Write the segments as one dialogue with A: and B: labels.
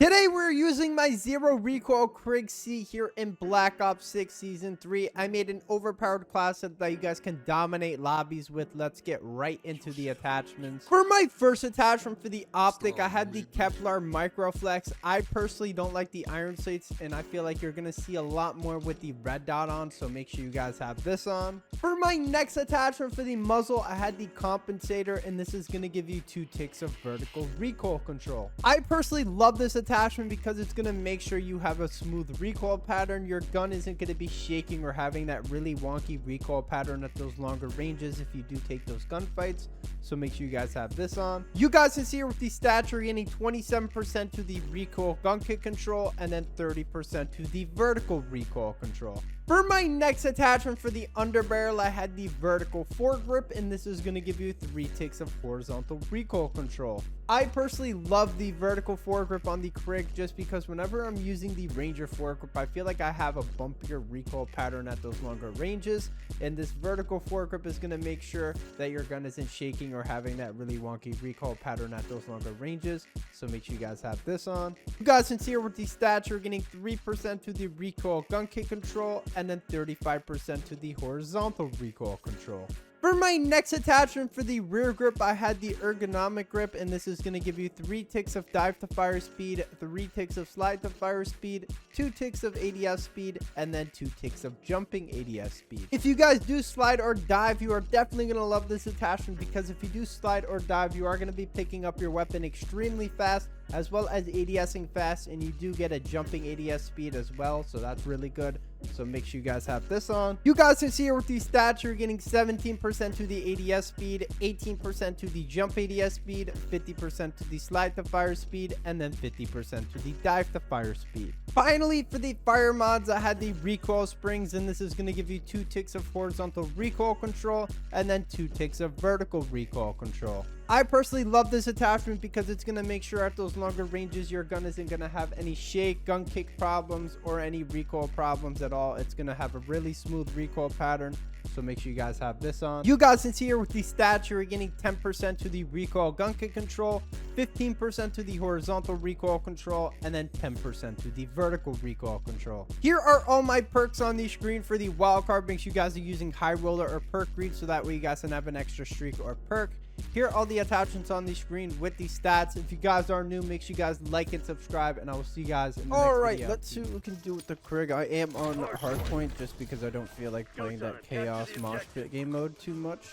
A: Today we're using my zero recoil Krig C here in Black Ops 6 Season 3. I made an overpowered class that you guys can dominate lobbies with. Let's get right into the attachments. For my first attachment for the optic, I had the Kevlar Microflex. I personally don't like the iron sights, and I feel like you're going to see a lot more with the red dot on, so make sure you guys have this on. For my next attachment for the muzzle, I had the compensator, and this is going to give you 2 ticks of vertical recoil control. I personally love this attachment because it's going to make sure you have a smooth recoil pattern. Your gun isn't going to be shaking or having that really wonky recoil pattern at those longer ranges if you do take those gunfights. So make sure you guys have this on. You guys can see here with the stats, you're getting 27% to the recoil gun kick control and then 30% to the vertical recoil control. For my next attachment for the underbarrel, I had the vertical foregrip, and this is going to give you 3 ticks of horizontal recoil control. I personally love the vertical foregrip on the Krig just because whenever I'm using the Ranger foregrip, I feel like I have a bumpier recoil pattern at those longer ranges, and this vertical foregrip is going to make sure that your gun isn't shaking or having that really wonky recoil pattern at those longer ranges. So make sure you guys have this on. You guys can see here with the stats, you're getting 3% to the recoil gun kick control and then 35% to the horizontal recoil control. For my next attachment for the rear grip, I had the ergonomic grip, and this is going to give you 3 ticks of dive to fire speed, 3 ticks of slide to fire speed, 2 ticks of ADS speed, and then 2 ticks of jumping ADS speed. If you guys do slide or dive, you are definitely going to love this attachment because if you do slide or dive, you are going to be picking up your weapon extremely fast as well as ADSing fast, and you do get a jumping ADS speed as well, so that's really good. So make sure you guys have this on. You guys can see here with these stats, you're getting 17% to the ADS speed, 18% to the jump ADS speed, 50% to the slide to fire speed, and then 50% to the dive to fire speed. Finally, for the fire mods, I had the recoil springs, and this is going to give you 2 ticks of horizontal recoil control and then 2 ticks of vertical recoil control. I personally love this attachment because it's going to make sure at those longer ranges your gun isn't going to have any shake, gun kick problems, or any recoil problems at all. It's going to have a really smooth recoil pattern, so make sure you guys have this on. You guys can see here with the stats, you're getting 10% to the recoil gun kick control, 15% to the horizontal recoil control, and then 10% to the vertical recoil control. Here are all my perks on the screen for the wildcard. Make sure you guys are using high roller or perk read so that way you guys can have an extra streak or perk. Here are all the attachments on the screen with the stats. If you guys are new, make sure you guys like and subscribe, and I will see you guys in the next video. Let's see what we can do with the Krig. I am on hardpoint just because I don't feel like playing that chaos mosh pit game mode too much.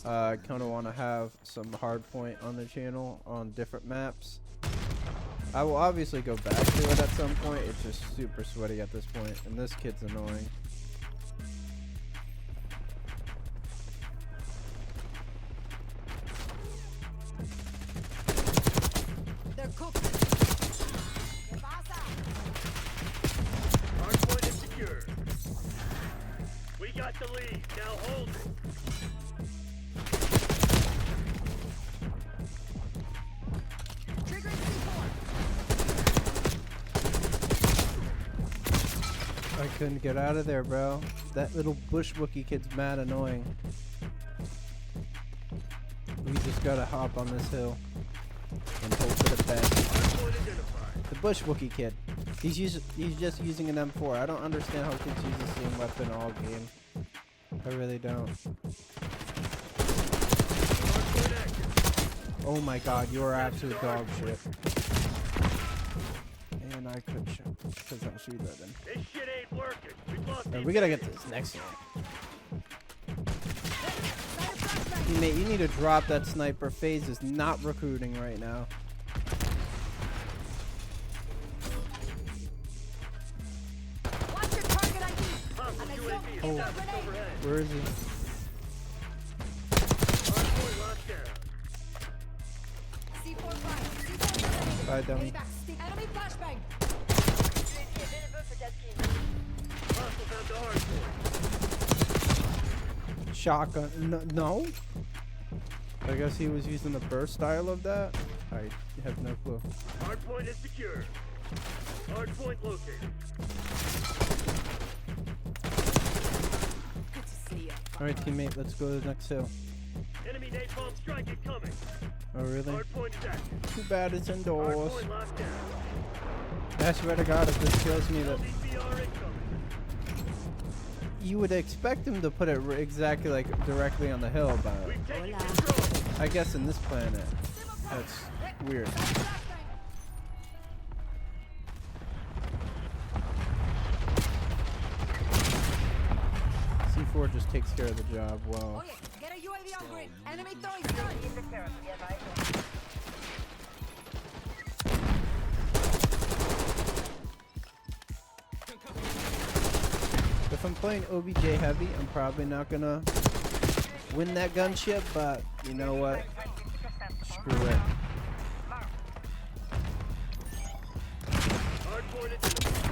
A: I kind of want to have some hardpoint on the channel on different maps. I will obviously go back to it at some point. It's just super sweaty at this point, and this kid's annoying.
B: Hardpoint is secure. We got the lead. Now hold it.
C: Triggering C4.
A: I couldn't get out of there, bro. That little bush Wookie kid's mad annoying. We just gotta hop on this hill and hope for the best. The bush Wookie kid. He's just using an M4. I don't understand how kids use the same weapon all game. I really don't. Oh my god, you are absolute dog shit. And I could shoot because I was reloading.
B: This shit ain't working.
A: We gotta get to this next one. Teammate, you need to drop that sniper. FaZe is not recruiting right now.
C: Watch your target ID.
A: Oh, where is he?
B: Hardpoint locked down.
C: C4 fire.
A: Bye, dummy.
C: Enemy flashbang.
B: Hostile found the hardpoint.
A: Shotgun. No? I guess he was using the burst style of that? I have no clue.
B: Hardpoint is secure. Hardpoint located.
C: Good to see you.
A: Alright, teammate, let's go to the next hill.
B: Enemy napalm strike incoming.
A: Oh, really?
B: Hardpoint is active.
A: Too bad it's indoors.
B: Hardpoint locked down.
A: I swear to God, if this kills me, that
B: CPR incoming.
A: you would expect him to put it exactly like directly on the hill, but
B: We've taken control.
A: I guess in this planet, that's weird. C4 just takes care of the job well.
C: Oh yeah, get a UAV on grid. Enemy throwing stun.
A: If I'm playing OBJ heavy, I'm probably not gonna win that gunship, but you know what? Screw it.
B: Hardpoint identified.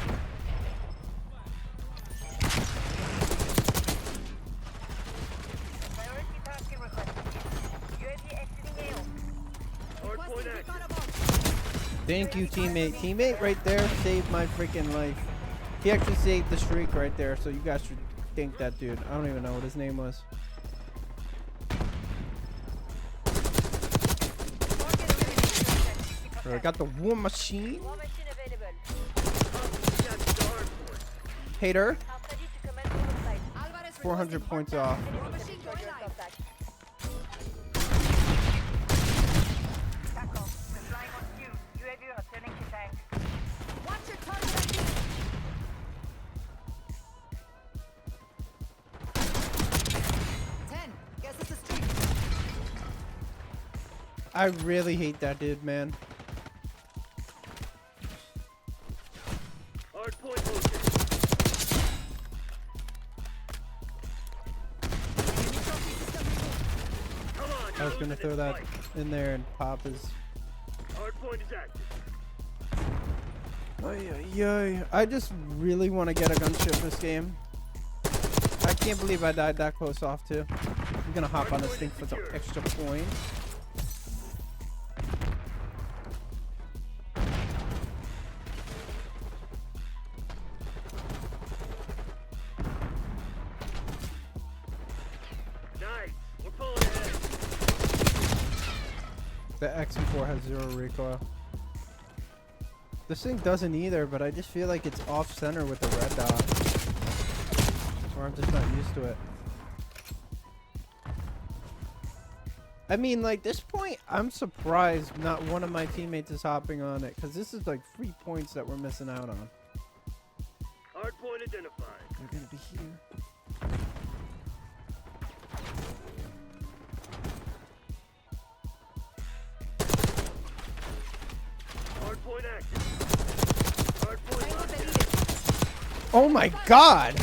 B: Hardpoint active.
A: Thank you, teammate. Teammate right there saved my freaking life. He actually saved the streak right there, so you guys should thank that dude. I don't even know what his name was. I got the war machine. Hater. 400 points off.
C: War machine going live. Watch your target ID. 10. Guess it's a streak.
A: I really hate that dude, man.
B: Hardpoint located. Come on,
A: I was gonna throw that in there and pop his.
B: Hardpoint is active.
A: Ay, ay, ay. I just really want to get a gunship this game. I can't believe I died that close off too. I'm gonna hop on this thing for some extra points.
B: Nice. We're pulling ahead.
A: The XM4 has 0 recoil. This thing doesn't either, but I just feel like it's off center with the red dot. Or I'm just not used to it. I mean, like, this point, I'm surprised not one of my teammates is hopping on it, because this is like 3 points that we're missing out on.
B: Hardpoint identified.
A: They're gonna be here.
B: Hardpoint active. Hardpoint locked down.
A: Oh my god!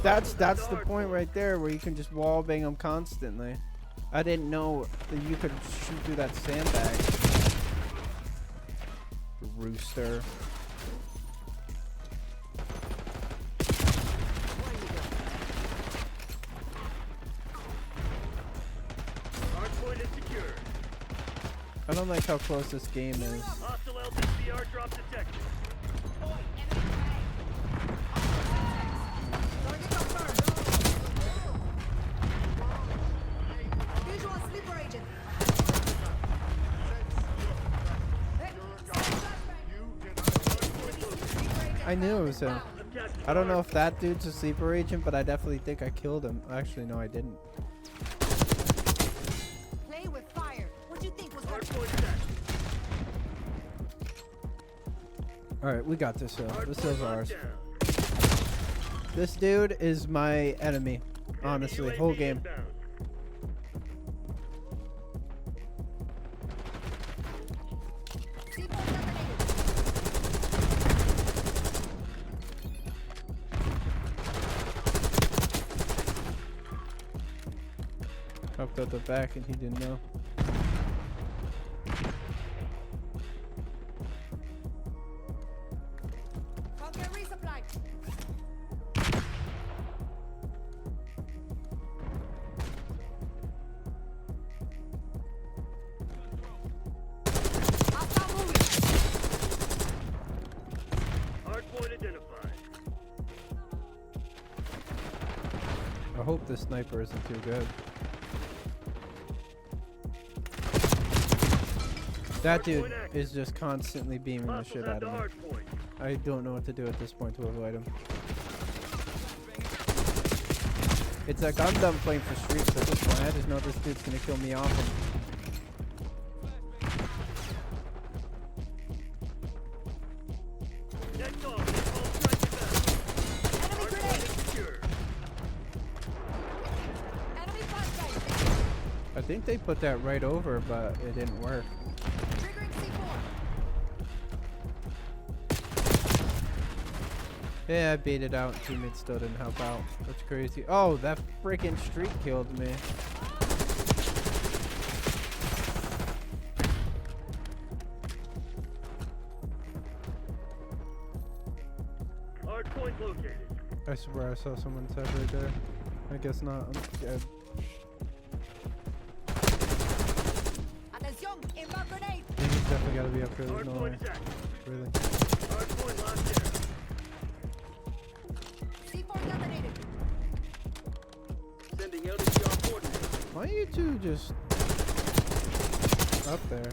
A: That's the point right there where you can just wall bang them constantly. I didn't know that you could shoot through that sandbag. Rooster.
B: Hardpoint is secure.
A: I don't like how close this game is.
B: Hostile LTCR drop detected.
C: Target confirmed. Visual sleeper agent.
A: I knew it was him.
B: Objective
A: I don't know if that dude's a sleeper agent, but I definitely think I killed him. Actually, no, I didn't.
C: Play with fire. What do you think was going to
B: Hardpoint is active.
A: Alright, we got this hill. This hill's
B: Hardpoint
A: ours.
B: locked down.
A: This dude is my enemy. Honestly,
B: UAV
A: whole game.
B: inbound.
C: C4 terminated.
A: Hopped out the back and he didn't know.
C: Come get resupply. Hostile moving.
B: Hardpoint identified.
A: I hope this sniper isn't too good. That dude is just constantly beaming the
B: Hostiles
A: shit
B: have
A: out
B: the
A: of me.
B: hard point.
A: I don't know what to do at this point to avoid him. It's like I'm done playing for streaks at this point. I just know this dude's gonna kill me off.
B: Next off, it's all strike back.
C: Enemy
B: Hard point
C: grenade!
B: is secure.
C: Enemy flashbang!
A: I think they put that right over, but it didn't work.
C: Triggering C4!
A: Yeah, I baited out. Teammates still didn't help out. That's crazy. Oh, that freaking streak killed me.
B: Hard point located.
A: I swear I saw someone's head right there. I guess not. I'm scared.
C: Attention! Inbound grenade!
A: Yeah, he's definitely gotta be up here. There's
B: Hard
A: no way.
B: point is active.
A: Really.
B: Hard point locked down.
C: C4 detonated!
B: Sending LDPR coordinates.
A: Why are you two just up there?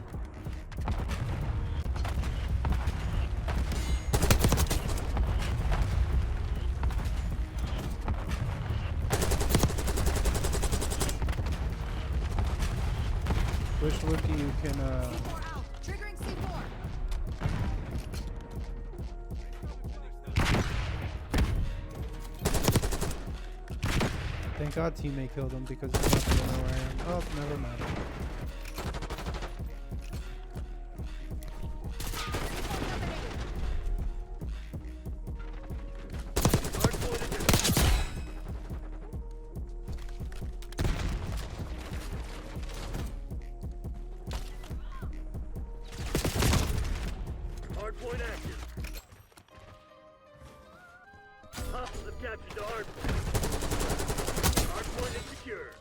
A: Wish Wookie you can
C: C4 out! Triggering C4!
A: thank God teammate killed him because he's not gonna know where I am. Oh, never mind.
B: Hard point is active. Hard point active. Hostiles have captured the hard point. Hard point is secure.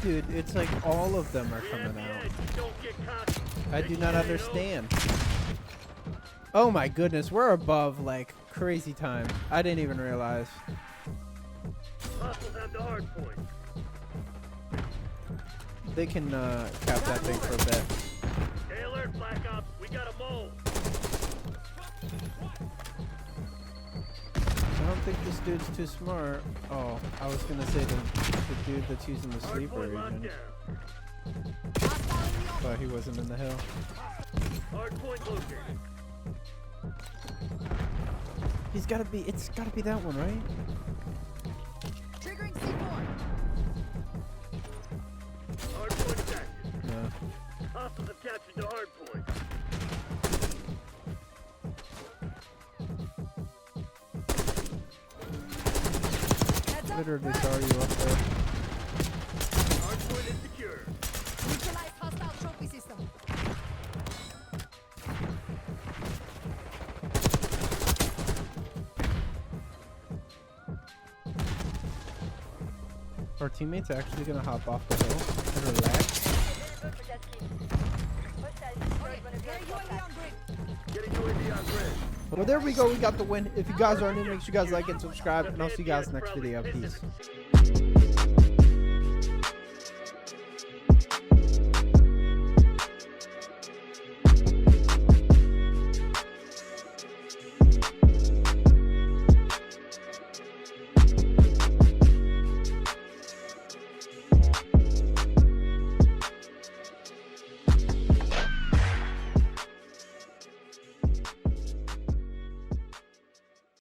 A: Dude, it's like all of them are
B: We
A: coming
B: have the
A: out.
B: edge. Don't get cocky.
A: I do not
B: Get it
A: understand. Oh my goodness, we're above like crazy time. I didn't even realize.
B: over. Hostiles have the hard point.
A: They can cap that thing for a bit.
B: Stay alert, Black Ops. We got a mole.
A: I don't think this dude's too smart. Oh, I was gonna say the dude that's using the
B: Hard
A: sleeper
B: point locked
A: agent,
B: down.
C: Hostile in the open!
A: but he wasn't in the hill.
B: Hard point located.
A: It's gotta be that one, right?
C: Triggering C4!
B: Hard point is active.
A: No.
B: Hostiles have captured the hard point.
C: Heads up!
A: Literally
C: Red!
A: saw you up there.
B: Hard point is secure.
C: Neutralize hostile trophy system!
A: Our teammates actually gonna hop off the hill and relax.
C: There UAV on grid!
B: Getting UAV on grid.
A: Well, there we go. We got the win. If you guys are new, make sure you guys like and subscribe, and I'll see you guys next video. Peace.